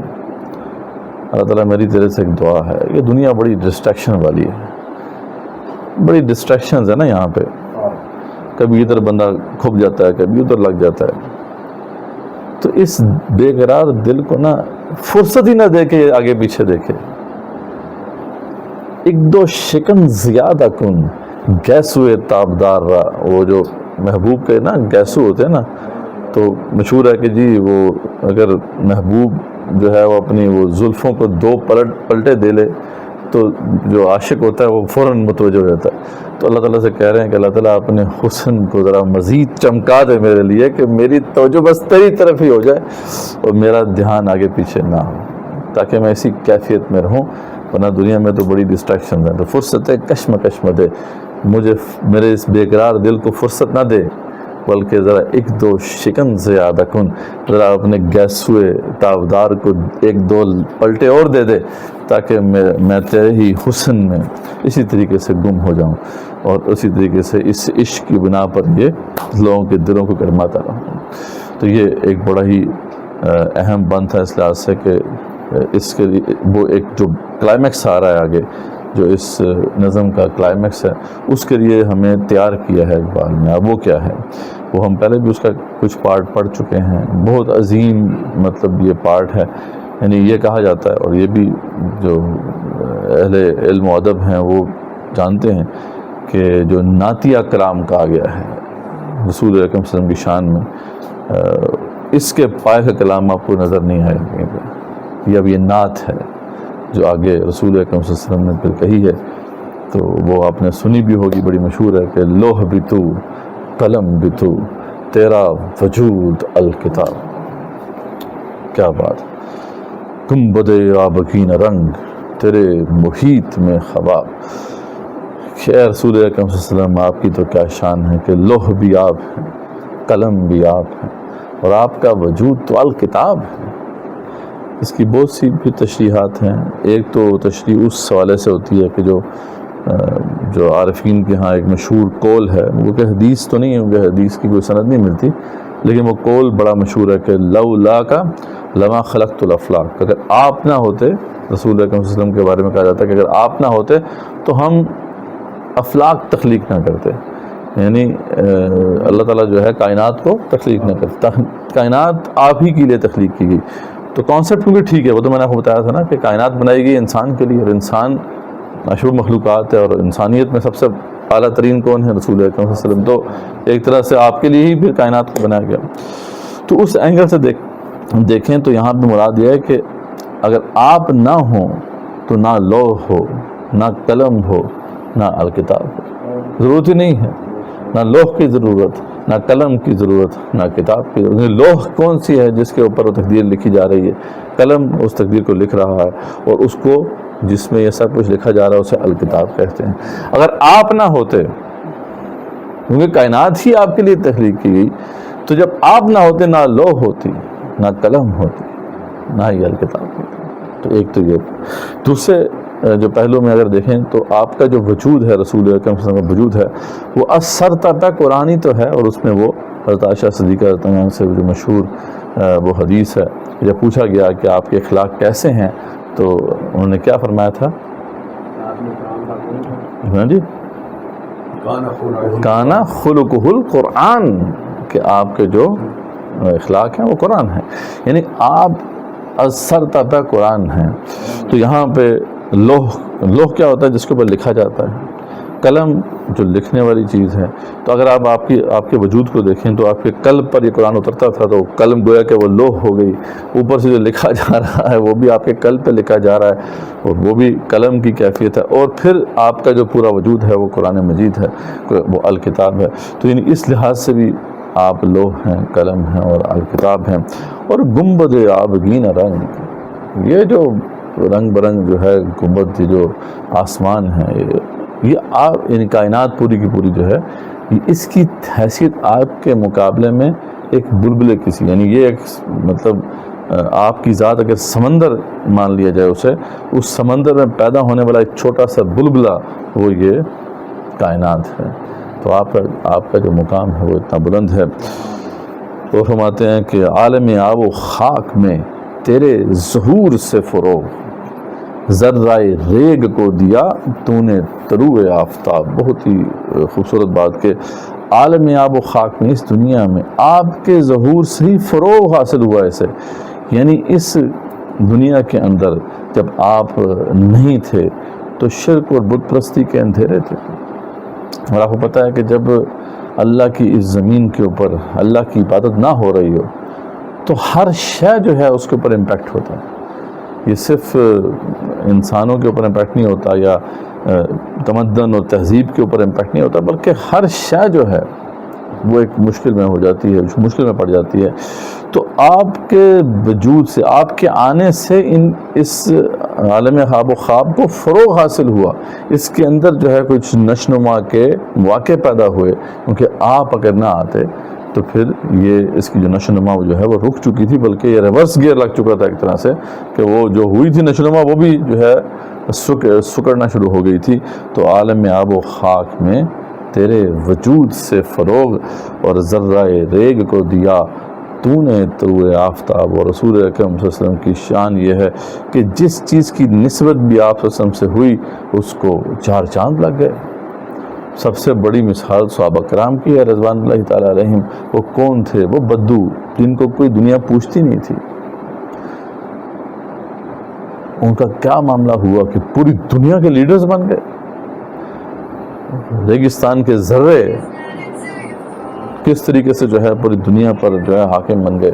اللہ تعالیٰ میری طرف سے ایک دعا ہے. یہ دنیا بڑی ڈسٹریکشن والی ہے، بڑی ڈسٹریکشنز ہے نا یہاں پہ. کبھی ادھر بندہ کھپ جاتا ہے، کبھی ادھر لگ جاتا ہے. تو اس بے قرار دل کو نا فرصت ہی نہ دے کہ آگے پیچھے دیکھے. ایک دو شکن زیادہ کن گیسوئے تابدار را، وہ جو محبوب کے نا گیسو ہوتے ہیں نا، تو مشہور ہے کہ جی وہ اگر محبوب جو ہے وہ اپنی وہ زلفوں کو دو پلٹے دے لے تو جو عاشق ہوتا ہے وہ فوراً متوجہ ہو جاتا ہے. تو اللہ تعالیٰ سے کہہ رہے ہیں کہ اللہ تعالیٰ اپنے حسن کو ذرا مزید چمکا دے میرے لیے کہ میری توجہ بس تیری طرف ہی ہو جائے اور میرا دھیان آگے پیچھے نہ ہو، تاکہ میں اسی کیفیت میں رہوں. ورنہ دنیا میں تو بڑی ڈسٹریکشنز ہیں. تو فرصت کشمکش میں دے مجھے، میرے اس بے قرار دل کو فرصت نہ دے، بلکہ ذرا ایک دو شکن زیادہ کن، ذرا اپنے گیسوئے تابدار کو ایک دو پلٹے اور دے دے، تاکہ میں تیرے ہی حسن میں اسی طریقے سے گم ہو جاؤں اور اسی طریقے سے اس عشق کی بنا پر یہ لوگوں کے دلوں کو گرماتا رہوں. تو یہ ایک بڑا ہی اہم بند تھا اس لحاظ سے کہ اس کے لیے وہ ایک جو کلائمیکس آ رہا ہے آگے، جو اس نظم کا کلائمیکس ہے، اس کے لیے ہمیں تیار کیا ہے اقبال نے. اب وہ کیا ہے، وہ ہم پہلے بھی اس کا کچھ پارٹ پڑھ چکے ہیں. بہت عظیم مطلب یہ پارٹ ہے. یعنی یہ کہا جاتا ہے، اور یہ بھی جو اہل علم و ادب ہیں وہ جانتے ہیں کہ جو نعتیہ کلام کہا گیا ہے رسول اکرم صلی اللہ علیہ وسلم کی شان میں، اس کے پائے کا کلام آپ کو نظر نہیں آئے کہیں پہ. یہ اب یہ نعت ہے جو آگے رسول اکرم صلی اللہ علیہ وسلم نے پھر کہی ہے، تو وہ آپ نے سنی بھی ہوگی، بڑی مشہور ہے کہ لوح بھی تو قلم بھی تو تیرا وجود الکتاب. کیا بات، گنبد آبگین رنگ تیرے محیط میں خباب. خیر رسول اکرم صلی اللہ علیہ وسلم آپ کی تو کیا شان ہے کہ لوح بھی آپ ہیں، قلم بھی آپ ہیں، اور آپ کا وجود تو الکتاب ہے. اس کی بہت سی بھی تشریحات ہیں. ایک تو تشریح اس حوالے سے ہوتی ہے کہ جو عارفین کے ہاں ایک مشہور قول ہے، وہ کہ حدیث تو نہیں ہے، کہ حدیث کی کوئی سند نہیں ملتی، لیکن وہ قول بڑا مشہور ہے کہ لولا کا لما خلقت الافلاق. اگر آپ نہ ہوتے، رسول اکرم صلی اللہ علیہ وسلم کے بارے میں کہا جاتا ہے کہ اگر آپ نہ ہوتے تو ہم افلاق تخلیق نہ کرتے. یعنی اللہ تعالیٰ جو ہے کائنات کو تخلیق نہ کرتا، کائنات آپ ہی کے لیے تخلیق کی گئی. تو کانسیپٹ کیونکہ ٹھیک ہے، وہ تو میں نے آپ کو بتایا تھا نا کہ کائنات بنائی گئی انسان کے لیے، اور انسان اشرف مخلوقات ہے، اور انسانیت میں سب سے اعلیٰ ترین کون ہے؟ رسول اکرم صلی اللہ علیہ وسلم. تو ایک طرح سے آپ کے لیے ہی پھر کائنات کو بنایا گیا. تو اس اینگل سے دیکھیں تو یہاں پہ مراد یہ ہے کہ اگر آپ نہ ہوں تو نہ لوح ہو، نہ قلم ہو، نہ الکتاب ہو. ضرورت ہی نہیں ہے، نہ لوح کی ضرورت، نہ قلم کی ضرورت، نہ کتاب کی ضرورت. لوح کون سی ہے؟ جس کے اوپر وہ تقدیر لکھی جا رہی ہے. قلم اس تقدیر کو لکھ رہا ہے، اور اس کو جس میں یہ سب کچھ لکھا جا رہا ہے اسے الکتاب کہتے ہیں. اگر آپ نہ ہوتے، کیونکہ کائنات ہی آپ کے لیے تخلیق کی گئی، تو جب آپ نہ ہوتے نہ لوح ہوتی، نہ قلم ہوتی، نہ ہی الکتاب ہوتی. تو ایک تو یہ. دوسرے جو پہلو میں اگر دیکھیں تو آپ کا جو وجود ہے، رسول اکرم صلی اللہ علیہ وسلم کا وجود ہے، وہ اثرتہ قرآنی تو ہے، اور اس میں وہ حضرت عائشہ صدیقہ رضی اللہ عنہا سے جو مشہور وہ حدیث ہے، جب پوچھا گیا کہ آپ کے اخلاق کیسے ہیں تو انہوں نے کیا فرمایا تھا؟ جی کانا خلقہ القرآن، کہ آپ کے جو اخلاق ہیں وہ قرآن ہیں. یعنی آپ اثرتہ قرآن ہیں. تو یہاں پہ لوح کیا ہوتا ہے؟ جس کے اوپر لکھا جاتا ہے. قلم جو لکھنے والی چیز ہے. تو اگر آپ کے وجود کو دیکھیں تو آپ کے قلب پر یہ قرآن اترتا تھا، تو قلم گویا کہ وہ لوح ہو گئی. اوپر سے جو لکھا جا رہا ہے وہ بھی آپ کے قلب پہ لکھا جا رہا ہے، اور وہ بھی قلم کی کیفیت ہے. اور پھر آپ کا جو پورا وجود ہے وہ قرآن مجید ہے، وہ الکتاب ہے. تو یعنی اس لحاظ سے بھی آپ لوح ہیں، قلم ہیں اور الکتاب ہیں. اور گنبد آبگین رنگ، یہ جو رنگ برنگ جو ہے گنبد، جو آسمان ہے، یہ یعنی کائنات پوری کی پوری جو ہے، اس کی حیثیت آپ کے مقابلے میں ایک بلبلے کسی، یعنی یہ ایک مطلب آپ کی ذات اگر سمندر مان لیا جائے اسے، اس سمندر میں پیدا ہونے والا ایک چھوٹا سا بلبلہ وہ یہ کائنات ہے. تو آپ کا جو مقام ہے وہ اتنا بلند ہے. وہ فرماتے ہیں کہ عالم آب و خاک میں تیرے ظہور سے فروغ، ذرہ ریگ کو دیا تو نے طلوع آفتاب. بہت ہی خوبصورت بات کہ عالم آب و خاک میں، اس دنیا میں آپ کے ظہور سے ہی فروغ حاصل ہوا اسے، یعنی اس دنیا کے اندر جب آپ نہیں تھے تو شرک اور بت پرستی کے اندھیرے تھے، اور آپ کو پتہ ہے کہ جب اللہ کی اس زمین کے اوپر اللہ کی عبادت نہ ہو رہی ہو تو ہر شے جو ہے اس کے اوپر امپیکٹ ہوتا ہے۔ یہ صرف انسانوں کے اوپر امپیکٹ نہیں ہوتا یا تمدن اور تہذیب کے اوپر امپیکٹ نہیں ہوتا، بلکہ ہر شے جو ہے وہ ایک مشکل میں ہو جاتی ہے، مشکل میں پڑ جاتی ہے۔ تو آپ کے وجود سے، آپ کے آنے سے اس عالم خواب و خواب کو فروغ حاصل ہوا، اس کے اندر جو ہے کچھ نشونما کے واقع پیدا ہوئے، کیونکہ آپ اگر نہ آتے تو پھر یہ اس کی جو نشونما جو ہے وہ رک چکی تھی، بلکہ یہ ریورس گیئر لگ چکا تھا ایک طرح سے، کہ وہ جو ہوئی تھی نشونما وہ بھی جو ہے سکڑنا شروع ہو گئی تھی۔ تو عالم آب و خاک میں تیرے وجود سے فروغ اور ذرہ ریگ کو دیا تو نے طلوع آفتاب، اور رسول اکرم صلی اللہ علیہ وسلم کی شان یہ ہے کہ جس چیز کی نسبت بھی آپ صلی اللہ علیہ وسلم سے ہوئی اس کو 4 چاند لگ گئے۔ سب سے بڑی مثال صحابہ کرام کی ہے رضوان اللہ تعالیٰ علیہم۔ وہ کون تھے؟ وہ بدو، جن کو کوئی دنیا پوچھتی نہیں تھی۔ ان کا کیا معاملہ ہوا کہ پوری دنیا کے لیڈرز بن گئے، ریگستان کے ذرے کس طریقے سے جو ہے پوری دنیا پر جو ہے حاکم بن گئے۔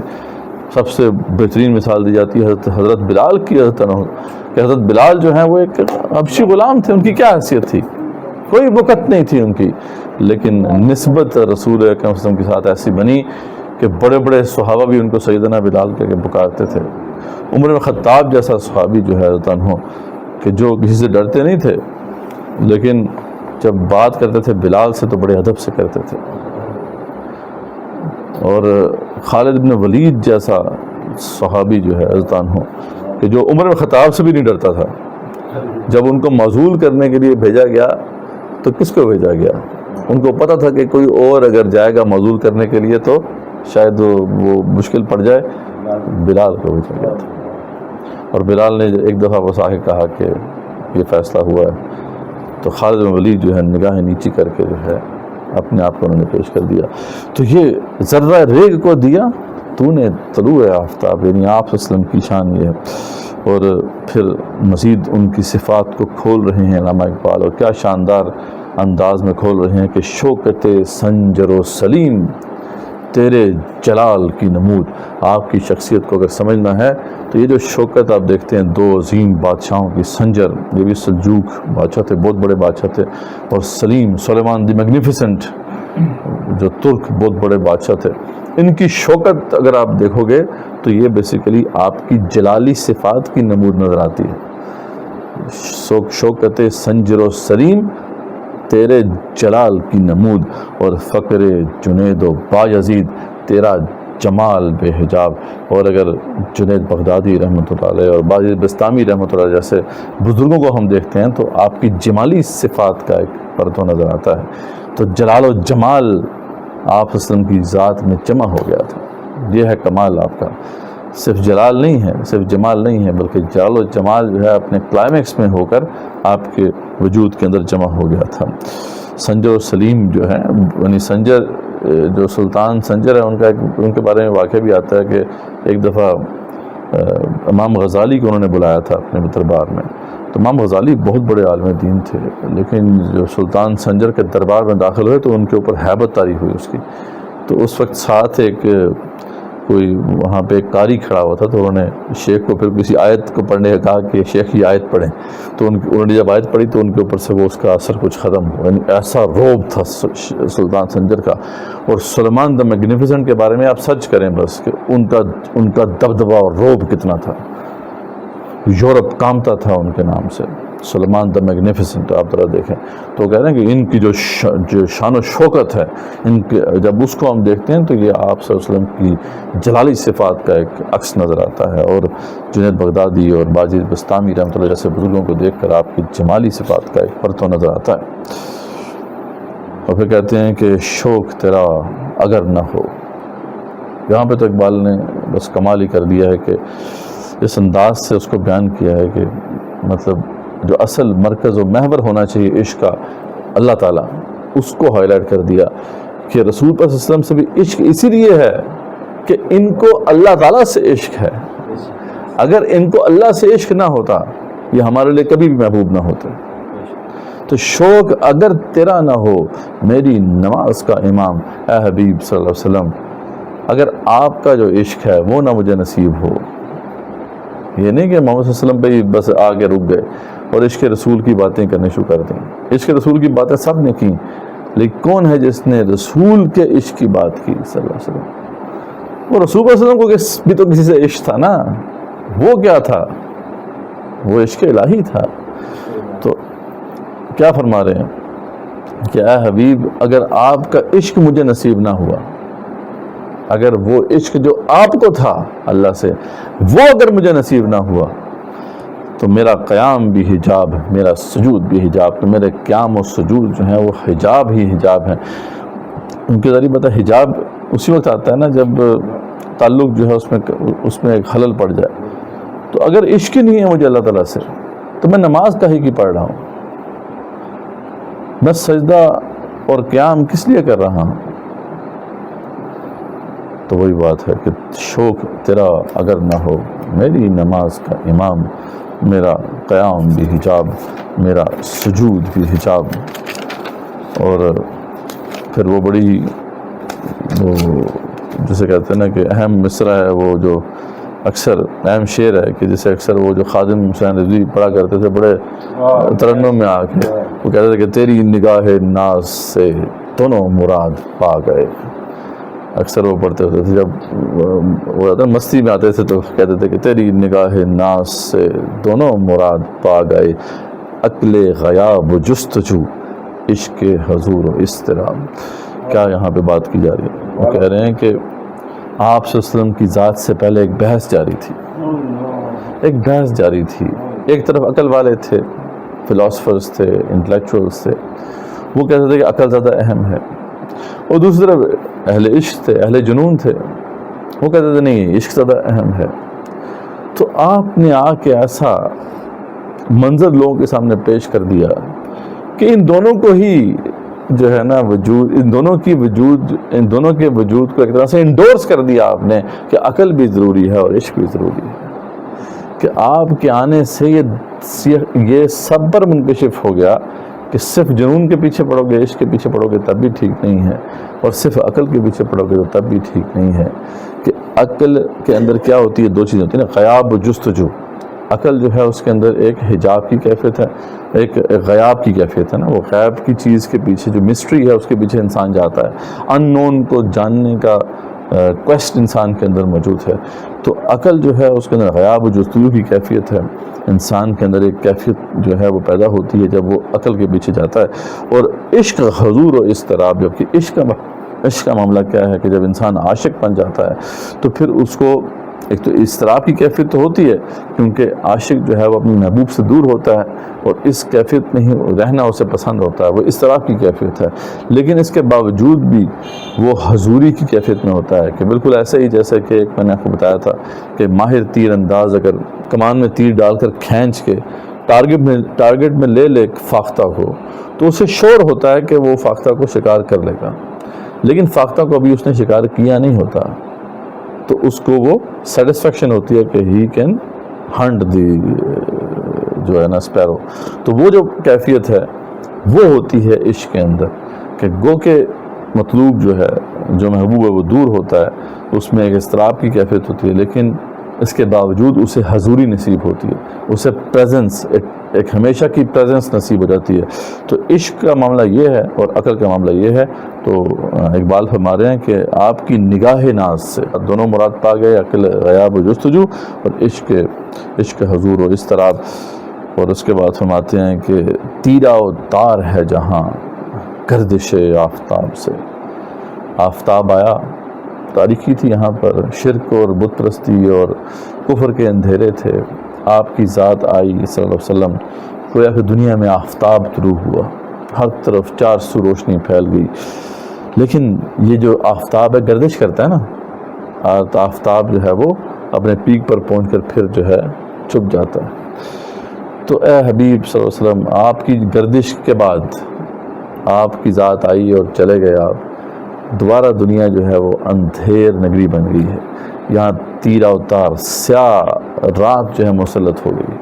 سب سے بہترین مثال دی جاتی ہے حضرت بلال کی، کہ حضرت بلال جو ہیں وہ ایک حبشی غلام تھے، ان کی کیا حیثیت تھی؟ کوئی وقت نہیں تھی ان کی، لیکن نسبت رسول اکرم صلی اللہ علیہ وسلم کے ساتھ ایسی بنی کہ بڑے بڑے صحابہ بھی ان کو سیدنا بلال کہہ کے پکارتے تھے۔ عمر بن خطاب جیسا صحابی جو ہے عنہ، کہ جو کسی سے ڈرتے نہیں تھے، لیکن جب بات کرتے تھے بلال سے تو بڑے ادب سے کرتے تھے۔ اور خالد بن ولید جیسا صحابی جو ہے عنہ، کہ جو عمر بن خطاب سے بھی نہیں ڈرتا تھا، جب ان کو معزول کرنے کے لیے بھیجا گیا تو کس کو بھیجا گیا؟ ان کو پتہ تھا کہ کوئی اور اگر جائے گا معزول کرنے کے لیے تو شاید وہ مشکل پڑ جائے، بلال کو بھیجا گیا تھا۔ اور بلال نے ایک دفعہ وسا کے کہا کہ یہ فیصلہ ہوا ہے، تو خالد بن ولید جو ہے نگاہیں نیچی کر کے جو ہے اپنے آپ کو انہوں نے پیش کر دیا۔ تو یہ ذرہ ریگ کو دیا تو نے طلوع آفتاب، یعنی آپ صلی اللہ علیہ وسلم کی شان یہ ہے۔ اور پھر مزید ان کی صفات کو کھول رہے ہیں علامہ اقبال، اور کیا شاندار انداز میں کھول رہے ہیں کہ شوکت سنجر و سلیم تیرے جلال کی نمود۔ آپ کی شخصیت کو اگر سمجھنا ہے تو یہ جو شوکت آپ دیکھتے ہیں 2 عظیم بادشاہوں کی، سنجر یہ بھی سلجوق بادشاہ تھے، بہت بڑے بادشاہ تھے، اور سلیم سلیمان دی میگنیفیسنٹ جو ترک بہت بڑے بادشاہ تھے، ان کی شوکت اگر آپ دیکھو گے تو یہ بیسیکلی آپ کی جلالی صفات کی نمود نظر آتی ہے۔ شوکت سنجر و سلیم تیرے جلال کی نمود، اور فقر جنید و بایزید تیرا جمال بے حجاب۔ اور اگر جنید بغدادی رحمۃ اللہ علیہ اور باجد بستامی رحمۃ اللہ علیہ جیسے بزرگوں کو ہم دیکھتے ہیں تو آپ کی جمالی صفات کا ایک پرتو نظر آتا ہے۔ تو جلال و جمال آپ وسلم کی ذات میں جمع ہو گیا تھا۔ یہ ہے کمال آپ کا، صرف جلال نہیں ہے، صرف جمال نہیں ہے، بلکہ جلال و جمال جو ہے اپنے کلائمیکس میں ہو کر آپ کے وجود کے اندر جمع ہو گیا تھا۔ سنجر و سلیم جو ہے، یعنی سنجر جو سلطان سنجر ہے، ان کے بارے میں واقعہ بھی آتا ہے کہ ایک دفعہ امام غزالی کو انہوں نے بلایا تھا اپنے دربار میں۔ تو امام غزالی بہت بڑے عالم دین تھے، لیکن جو سلطان سنجر کے دربار میں داخل ہوئے تو ان کے اوپر ہیبت طاری ہوئی اس کی۔ تو اس وقت ساتھ ایک کوئی وہاں پہ ایک قاری کھڑا ہوا تھا، تو انہوں نے شیخ کو پھر کسی آیت کو پڑھنے کا کہا کہ شیخ یہ آیت پڑھیں۔ تو انہوں نے جب آیت پڑھی تو ان کے اوپر سے وہ اس کا اثر کچھ ختم ہوا، یعنی ایسا روب تھا سلطان سنجر کا۔ اور سلیمان دی میگنیفیسنٹ کے بارے میں آپ سرچ کریں بس کہ ان کا دبدبہ اور روب کتنا تھا، یورپ کامتا تھا ان کے نام سے، سلیمان دی میگنیفیسنٹ آپ ذرا دیکھیں۔ تو کہہ رہے ہیں کہ ان کی جو شان و شوکت ہے، ان کے جب اس کو ہم دیکھتے ہیں تو یہ آپ صلی اللہ علیہ وسلم کی جلالی صفات کا ایک عکس نظر آتا ہے۔ اور جنید بغدادی اور باجد بستامی رحمۃ اللہ جیسے بزرگوں کو دیکھ کر آپ کی جمالی صفات کا ایک پرتو نظر آتا ہے۔ اور پھر کہتے ہیں کہ شوق تیرا اگر نہ ہو، یہاں پہ تو اقبال نے بس کمال ہی کر دیا ہے کہ اس انداز سے اس کو بیان کیا ہے کہ مطلب جو اصل مرکز و محور ہونا چاہیے عشق کا، اللہ تعالیٰ، اس کو ہائی لائٹ کر دیا کہ رسول پر صلی اللہ علیہ وسلم سے بھی عشق اسی لیے ہے کہ ان کو اللہ تعالیٰ سے عشق ہے. اگر ان کو اللہ سے عشق نہ ہوتا یہ ہمارے لیے کبھی بھی محبوب نہ ہوتے. تو شوق اگر تیرا نہ ہو میری نماز کا امام اے حبیب صلی اللہ علیہ وسلم، اگر آپ کا جو عشق ہے وہ نہ مجھے نصیب ہو. یہ نہیں کہ محمد صلی اللہ علیہ وسلم پہ ہی بس آگے رک گئے اور عشق رسول کی باتیں کرنے شروع کر دیں. عشق رسول کی باتیں سب نے کی، لیکن کون ہے جس نے رسول کے عشق کی بات کی صلی اللہ علیہ وسلم؟ وہ رسول صلی اللہ علیہ وسلم کو بھی تو کسی سے عشق تھا نا. وہ کیا تھا؟ وہ عشق الہی تھا. تو کیا فرما رہے ہیں کہ اے حبیب اگر آپ کا عشق مجھے نصیب نہ ہوا، اگر وہ عشق جو آپ کو تھا اللہ سے وہ اگر مجھے نصیب نہ ہوا تو میرا قیام بھی حجاب، میرا سجود بھی حجاب. تو میرے قیام و سجود جو ہیں وہ حجاب ہی حجاب ہیں. ان کے ذریعے بتا حجاب اسی وقت آتا ہے نا جب تعلق جو ہے اس میں ایک خلل پڑ جائے. تو اگر عشق ہی نہیں ہے مجھے اللہ تعالیٰ سے تو میں نماز کا ہی کی پڑھ رہا ہوں، میں سجدہ اور قیام کس لیے کر رہا ہوں؟ تو وہی بات ہے کہ شوق تیرا اگر نہ ہو میری نماز کا امام، میرا قیام بھی حجاب، میرا سجود بھی حجاب. اور پھر وہ بڑی وہ جسے کہتے ہیں نا کہ اہم مصرع ہے، وہ جو اکثر اہم شعر ہے کہ جسے اکثر وہ جو خادم حسین رضوی پڑھا کرتے تھے بڑے ترنم میں آ کے، وہ کہتے تھے کہ تیری نگاہ ناز سے دونوں مراد پا گئے. اکثر وہ پڑھتے ہوتے تھے جب وہ مستی میں آتے تھے تو کہتے تھے کہ تیری نگاہ ناز سے دونوں مراد پا گئے، عقل غیاب و جستجو عشق حضور و اضطراب. کیا یہاں پہ بات کی جا رہی ہے؟ وہ کہہ رہے ہیں کہ آپ صلی اللہ علیہ وسلم کی ذات سے پہلے ایک بحث جاری تھی. ایک بحث جاری تھی. ایک طرف عقل والے تھے، فلاسفرز تھے، انٹلیکچوئلز تھے، وہ کہتے تھے کہ عقل زیادہ اہم ہے. اور دوسری طرف اہل عشق تھے، اہل جنون تھے، وہ کہتے تھے نہیں عشق زیادہ اہم ہے. تو آپ نے آ کے ایسا منظر لوگوں کے سامنے پیش کر دیا کہ ان دونوں کو ہی جو ہے نا وجود، ان دونوں کے وجود کو ایک طرح سے انڈورس کر دیا آپ نے کہ عقل بھی ضروری ہے اور عشق بھی ضروری ہے. کہ آپ کے آنے سے یہ سب پر منکشف ہو گیا کہ صرف جنون کے پیچھے پڑو گے، عشق کے پیچھے پڑو گے تب بھی ٹھیک نہیں ہے، اور صرف عقل کے پیچھے پڑو گے تو تب بھی ٹھیک نہیں ہے. کہ عقل کے اندر کیا ہوتی ہے؟ دو چیزیں ہوتی ہیں نا، غیاب و جستجو. عقل جو ہے اس کے اندر ایک حجاب کی کیفیت ہے، ایک غیاب کی کیفیت ہے نا. وہ غیب کی چیز کے پیچھے جو مسٹری ہے اس کے پیچھے انسان جاتا ہے، ان نون کو جاننے کا کویسٹ انسان کے اندر موجود ہے. تو عقل جو ہے اس کے اندر غیاب و جستجو کی کیفیت ہے. انسان کے اندر ایک کیفیت جو ہے وہ پیدا ہوتی ہے جب وہ عقل کے پیچھے جاتا ہے. اور عشق حضور و اضطراب، جبکہ عشق کا معاملہ کیا ہے کہ جب انسان عاشق بن جاتا ہے تو پھر اس کو ایک تو اضطراب کی کیفیت تو ہوتی ہے کیونکہ عاشق جو ہے وہ اپنے محبوب سے دور ہوتا ہے اور اس کیفیت میں ہی رہنا اسے پسند ہوتا ہے، وہ اضطراب کی کیفیت ہے. لیکن اس کے باوجود بھی وہ حضوری کی کیفیت میں ہوتا ہے کہ بالکل ایسے ہی جیسے کہ ایک میں نے آپ کو بتایا تھا کہ ماہر تیر انداز اگر کمان میں تیر ڈال کر کھینچ کے ٹارگٹ میں لے فاختہ کو تو اسے شور ہوتا ہے کہ وہ فاختہ کو شکار کر لے گا، لیکن فاختہ کو ابھی اس نے شکار کیا نہیں ہوتا، تو اس کو وہ سیٹسفیکشن ہوتی ہے کہ ہی کین ہنٹ دی جو ہے نا اسپیرو. تو وہ جو کیفیت ہے وہ ہوتی ہے عشق کے اندر کہ گو کے مطلوب جو ہے جو محبوب ہے وہ دور ہوتا ہے، اس میں ایک اضطراب کی کیفیت ہوتی ہے، لیکن اس کے باوجود اسے حضوری نصیب ہوتی ہے، اسے پریزنس، ایک ہمیشہ کی پریزنس نصیب ہو جاتی ہے. تو عشق کا معاملہ یہ ہے اور عقل کا معاملہ یہ ہے. تو اقبال فرما رہے ہیں کہ آپ کی نگاہ ناز سے دونوں مراد پا گئے، عقل غیاب و جستجو اور عشق حضور و اضطراب. اور اس کے بعد فرماتے ہیں کہ تیرا و تار ہے جہاں گردش آفتاب سے. آفتاب آیا، تاریکی تھی یہاں پر، شرک اور بت پرستی اور کفر کے اندھیرے تھے. آپ کی ذات آئی صلی اللہ علیہ وسلم، گویا کہ دنیا میں آفتاب طلوع ہوا، ہر طرف 400 روشنی پھیل گئی. لیکن یہ جو آفتاب ہے گردش کرتا ہے نا، آفتاب جو ہے وہ اپنے پیک پر پہنچ کر پھر جو ہے چھپ جاتا ہے. تو اے حبیب صلی اللہ علیہ وسلم آپ کی گردش کے بعد آپ کی ذات آئی اور چلے گئے آپ، دوبارہ دنیا جو ہے وہ اندھیر نگری بن گئی ہے، یہاں تیرا و تار سیاہ رات جو ہے مسلط ہو گئی،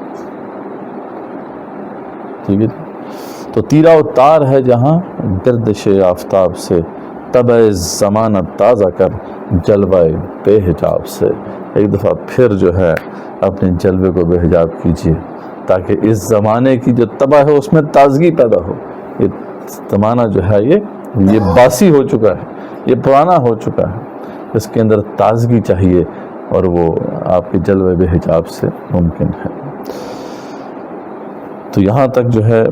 ٹھیک ہے جی۔ تو تیرا و تار ہے جہاں گردش آفتاب سے، طبع زمانہ تازہ کر جلوہ بے حجاب سے۔ ایک دفعہ پھر جو ہے اپنے جلوے کو بے حجاب کیجیے تاکہ اس زمانے کی جو طبع ہے اس میں تازگی پیدا ہو۔ یہ زمانہ جو ہے یہ باسی ہو چکا ہے، یہ پرانا ہو چکا ہے، اس کے اندر تازگی چاہیے، اور وہ آپ کے جلوے بے حجاب سے ممکن ہے۔ تو یہاں تک جو ہے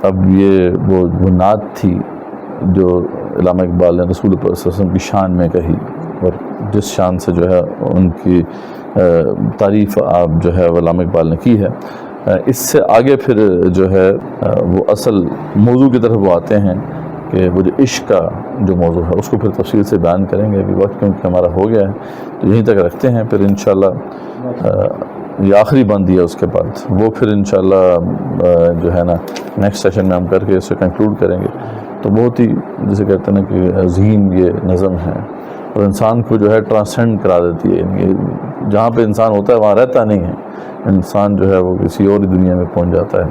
اب یہ وہ نعت تھی جو علامہ اقبال نے رسول اللہ صلی اللہ علیہ وسلم کی شان میں کہی، اور جس شان سے جو ہے ان کی تعریف آپ جو ہے علامہ اقبال نے کی ہے۔ اس سے آگے پھر جو ہے وہ اصل موضوع کی طرف وہ آتے ہیں کہ وہ جو عشق کا جو موضوع ہے اس کو پھر تفصیل سے بیان کریں گے، ابھی وقت کیونکہ ہمارا ہو گیا ہے تو یہیں تک رکھتے ہیں، پھر انشاءاللہ یہ آخری بندی ہے، اس کے بعد وہ پھر انشاءاللہ جو ہے نا نیکسٹ سیشن میں ہم کر کے اسے کنکلوڈ کریں گے۔ تو بہت ہی جسے کہتے ہیں نا کہ عظیم یہ نظم ہے، اور انسان کو جو ہے ٹرانسینڈ کرا دیتی ہے، یعنی جہاں پہ انسان ہوتا ہے وہاں رہتا نہیں ہے، انسان جو ہے وہ کسی اور دنیا میں پہنچ جاتا ہے۔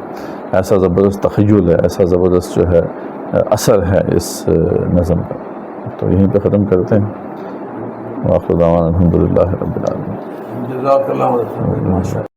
ایسا زبردست تخیل ہے، ایسا زبردست جو ہے اثر ہے اس نظم کا۔ تو یہیں پہ ختم کرتے ہیں۔ وآخر دعوانا الحمدللہ رب العالمین۔ جزاک اللہ خیر۔